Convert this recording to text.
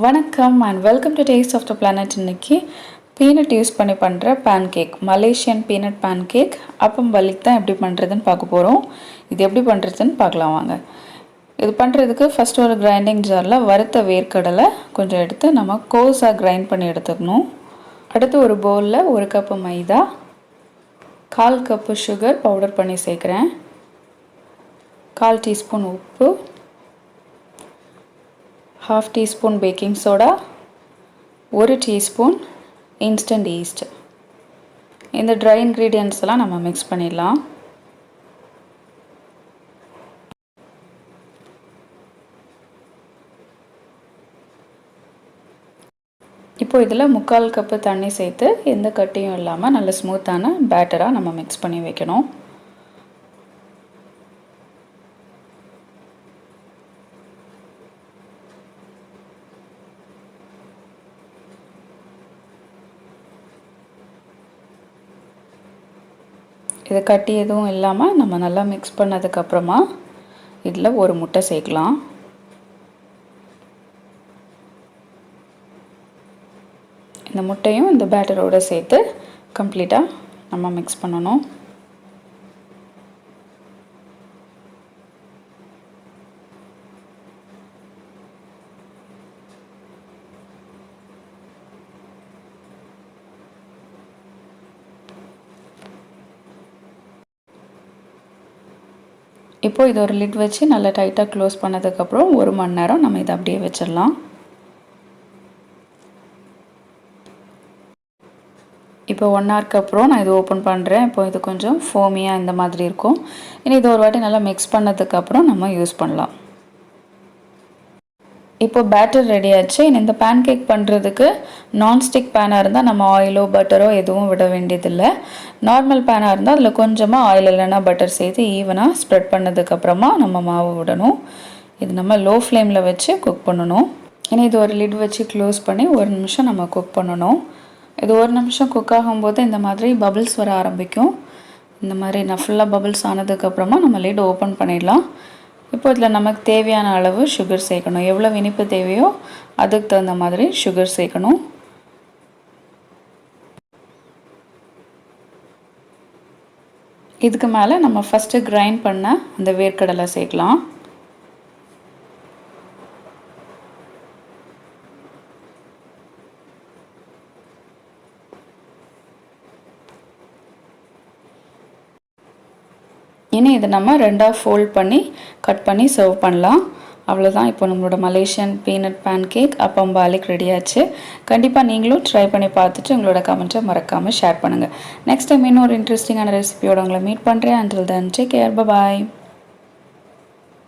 வணக்கம் and welcome to Taste of the Planet. இன்னைக்கு peanut use பண்ணி பண்ணுற பேன்கேக், மலேசியன் பீனட் பேன்கேக் அப்பம் பலிக் தான் எப்படி பண்ணுறதுன்னு பார்க்க போகிறோம். இது எப்படி பண்ணுறதுன்னு பார்க்கலாம் வாங்க. இது பண்ணுறதுக்கு ஃபஸ்ட்டு ஒரு கிரைண்டிங் ஜாரில் வறுத்த வேர்க்கடலை கொஞ்சம் எடுத்து நம்ம கோஸாக கிரைண்ட் பண்ணி எடுத்துக்கணும். அடுத்து ஒரு பவுலில் 1 கப்பு மைதா, 1/4 கப்பு சுகர் பவுடர் பண்ணி சேர்க்குறேன், 1/4 டீஸ்பூன் உப்பு, 1/2 teaspoon baking soda, 1 teaspoon instant yeast. இந்த dry ingredients எல்லாம் நம்ம mix பண்ணிடலாம். இப்போ இதில் 3/4 கப்பு தண்ணி சேர்த்து எந்த கட்டியும் இல்லாமல் நல்ல ஸ்மூத்தான பேட்டராக நம்ம மிக்ஸ் பண்ணி வைக்கணும். இதை கட்டி எதுவும் இல்லாமல் நம்ம நல்லா மிக்ஸ் பண்ணதுக்கப்புறமா இதில் ஒரு முட்டை சேர்க்கலாம். இந்த முட்டையும் இந்த பேட்டரோடு சேர்த்து கம்ப்ளீட்டாக நம்ம மிக்ஸ் பண்ணணும். இப்போ இது ஒரு லிட் வச்சு நல்லா டைட்டாக க்ளோஸ் பண்ணதுக்கப்புறம் 1 மணி நேரம் நம்ம இதை அப்படியே வச்சிடலாம். இப்போ 1 ஹவருக்கு அப்புறம் நான் இது ஓப்பன் பண்ணுறேன். இப்போ இது கொஞ்சம் ஃபோமியாக இந்த மாதிரி இருக்கும். இனி இது ஒரு வாட்டி நல்லா மிக்ஸ் பண்ணதுக்கப்புறம் நம்ம யூஸ் பண்ணலாம். இப்போ பேட்டர் ரெடி ஆச்சு. இந்த பேன்கேக் பண்ணுறதுக்கு நான்ஸ்டிக் பேனாக இருந்தால் நம்ம ஆயிலோ பட்டரோ எதுவும் விட வேண்டியதில்லை. நார்மல் பேனாக இருந்தால் அதில் கொஞ்சமாக ஆயில் இல்லைன்னா பட்டர் சேர்த்து ஈவனாக ஸ்ப்ரெட் பண்ணதுக்கப்புறமா நம்ம மாவு விடணும். இது நம்ம லோ ஃப்ளேமில் வச்சு குக் பண்ணணும். ஏன்னா இது ஒரு லிட் வச்சு க்ளோஸ் பண்ணி 1 நிமிஷம் நம்ம குக் பண்ணணும். இது 1 நிமிஷம் குக் ஆகும்போது இந்த மாதிரி பபிள்ஸ் வர ஆரம்பிக்கும். இந்த மாதிரி நான் ஃபுல்லாக பபிள்ஸ் ஆனதுக்கப்புறமா நம்ம லிட் ஓப்பன் பண்ணிடலாம். இப்போ இதில் நமக்கு தேவையான அளவு சுகர் சேர்க்கணும். எவ்வளோ இனிப்பு தேவையோ அதுக்கு தகுந்த மாதிரி சுகர் சேர்க்கணும். இதுக்கு மேலே நம்ம ஃபஸ்ட்டு கிரைண்ட் பண்ண அந்த வேர்க்கடலை சேர்க்கலாம். இனி இதை நம்ம 2ஆக ஃபோல்ட் பண்ணி கட் பண்ணி சர்வ் பண்ணலாம். அவ்வளோதான். இப்போ நம்மளோட மலேசியன் பீனட் பேன்கேக் அப்பம் பாலிக் ரெடியாச்சு. கண்டிப்பாக நீங்களும் ட்ரை பண்ணி பார்த்துட்டு உங்களோட கமெண்ட்டை மறக்காமல் ஷேர் பண்ணுங்கள். நெக்ஸ்ட் டைம் இன்னொரு இன்ட்ரெஸ்டிங்கான ரெசிபியோட உங்களை மீட் பண்ணுறேன். Until then take care, by.